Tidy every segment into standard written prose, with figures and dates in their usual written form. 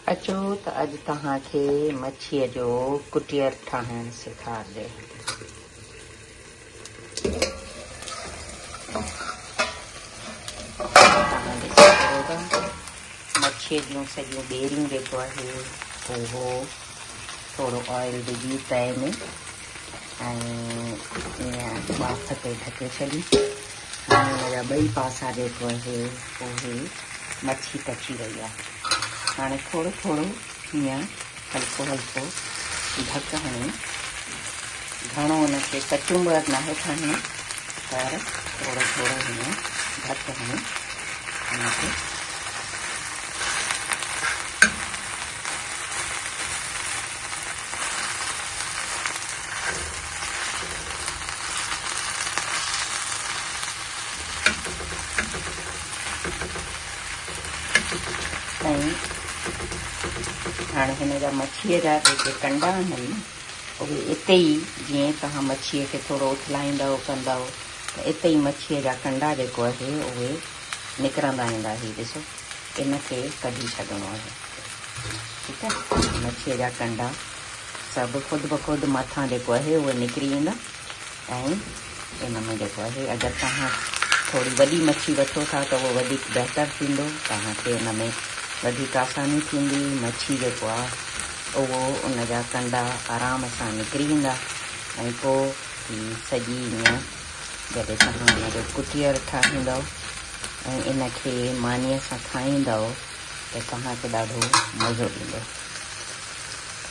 अचो त अॼु तव्हांखे मच्छीअ जो कुटियर ठाहिणु सेखारजे। मच्छीअ जूं सॼियूं ॿेरियूं जेको आहे उहो थोरो ऑइल विझी तए में ऐं ईअं बाफ़ ते ढके छॾी। हाणे हुनजा ॿई पासा जेको आहे उहे मच्छी पची रही आहे। हाणे थोरो थोरो हीअं हल्को हल्को ढक हणी, घणो हुनखे कचुंबर नाहे ठाहिणो, पर थोरो थोरो हीअं ढक हणी हुनखे ऐं हाणे हिन जा मच्छीअ जा जेके कंडा आहिनि न, उहे इते ई जीअं तव्हां मच्छीअ खे थोरो उथलाईंदव कंदव त इते ई मच्छीअ जा कंडा जेको आहे उहे निकिरंदा ईंदा। हीअ ॾिसो, इनखे कढी छॾिणो आहे। ठीकु आहे, मच्छीअ जा कंडा सभु ख़ुदि ब ख़ुदि मथां जेको आहे उहे निकिरी ईंदा। ऐं इन में जेको आहे अगरि तव्हां थोरी वॾी मच्छी वठो था त उहो वधीक बहितरु थींदो, तव्हांखे उन में वधीक आसानी थींदी। मच्छी जेको आहे उहो उन जा कंडा आराम सां निकिरी ईंदा ऐं पोइ सॼी ईअं जॾहिं तव्हां हुनजो कुटियर ठाहींदव ऐं इनखे मानीअ सां खाईंदव त तव्हांखे ॾाढो मज़ो ईंदो।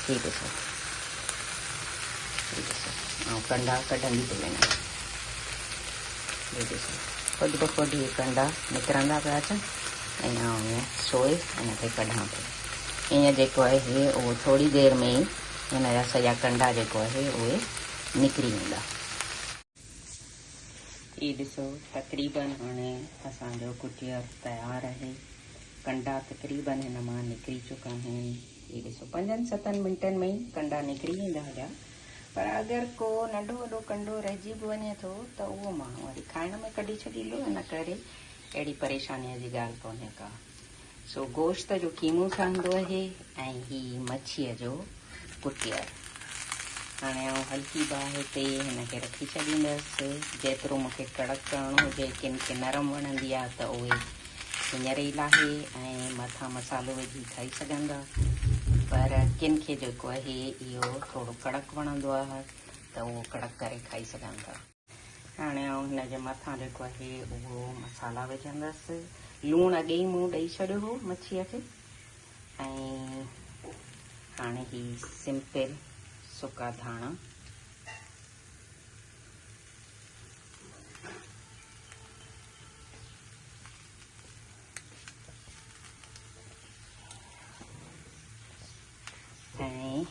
हीअ ॾिसो, हीअ ॾिसो, ऐं कंडा कढंदी थी वञा। हीअ ॾिसो, ख़ुदि ब ख़ुदि इहे कंडा निकिरंदा पिया अचनि ऐं आउं हीअं सोए हिनखे कढां पई। ईअं जेको आहे उहो थोरी देरि में ई हिन जा सॼा कंडा जेको आहे उहे निकिरी वेंदा। हीअ ॾिसो, तक़रीबन हाणे असांजो कुटियर तयारु आहे। कंडा तक़रीबन हिन मां निकिरी चुका आहिनि। हीअ ॾिसो, 5-7 मिंटनि में ई कंडा निकिरी वेंदा हुया। पर अगरि को नंढो वॾो कंडो रहिजी बि वञे थो त उहो माण्हू वरी खाइण में कढी छॾींदो, इन करे अहिड़ी परेशानीअ जी ॻाल्हि कोन्हे का। सो गोश्त जो कीमो ठहंदो आहे ऐं हीअ मच्छीअ जो कुटियर। हाणे आउं हल्की बाहि ते हिनखे रखी छॾींदसि। जेतिरो मूंखे कड़क करणो हुजे, किन खे नरम वणंदी आहे त उहे हींअर ई लाहे ऐं मथां मसालो विझी खाई सघंदा, पर किन खे जेको आहे इहो थोरो कड़क वणंदो आहे त उहो कड़क करे खाई सघनि था। हाणे आउं हिन जे मथां जेको आहे उहो मसाला विझंदसि। लूणु अॻे ई मूं ॾेई छॾियो हो मच्छीअ खे। ऐं हाणे ही सिंपल सुका धाणा, ऐं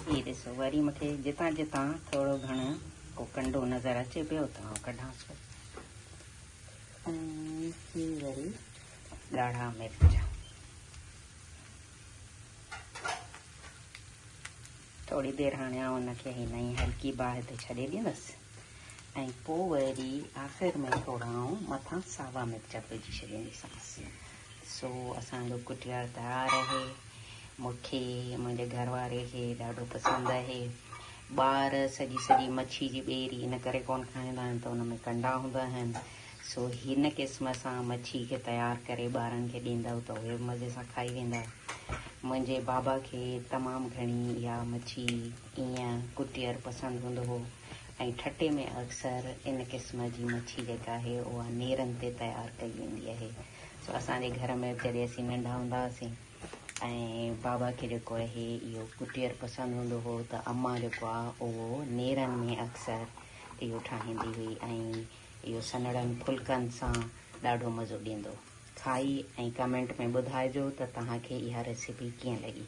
हीअ ॾिसो, वरी मूंखे जितां जितां थोरो घणो को कंडो नज़र अचे पियो त आउं कढांसि पई। ऐं हीअ वरी ॻाढ़ा मिर्च, थोरी देरि हाणे आउं हुनखे हिन ई हल्की बाहि ते छॾे ॾींदसि ऐं पोइ वरी आख़िर में थोरा आउं मथां सावा मिर्च विझी छॾींदीसांसि। सो असांजो कुटियर तयारु आहे। मूंखे मुंहिंजे घरवारे खे ॾाढो पसंदि आहे। ॿार सॼी मच्छी जी ॿेरी इन करे कोन खाईंदा आहिनि त उन में कंडा हूंदा आहिनि। सो हिन क़िस्म सां मच्छी खे तयारु करे ॿारनि खे ॾींदव त उहे मज़े सां खाई वेंदा। मुंहिंजे बाबा खे तमामु घणी इहा मच्छी ईअं कुटियर पसंदि हूंदो हो ऐं ठटे में अक्सर इन क़िस्म जी मच्छी जेका आहे उहा नेरनि ते तयारु कई वेंदी आहे। सो असांजे घर में जॾहिं असीं नंढा हूंदा हुआसीं ऐं बाबा खे जेको आहे इहो कुटियर पसंदि हूंदो हो त अम्मा जेको आहे उहो नेरनि में अक्सर इहो ठाहींदी हुई ऐं इहो सन्हड़नि फुल्कनि सां ॾाढो मज़ो ॾींदो। खाई ऐं कमेंट में ॿुधाइजो त तव्हांखे इहा रेसिपी कीअं लॻी।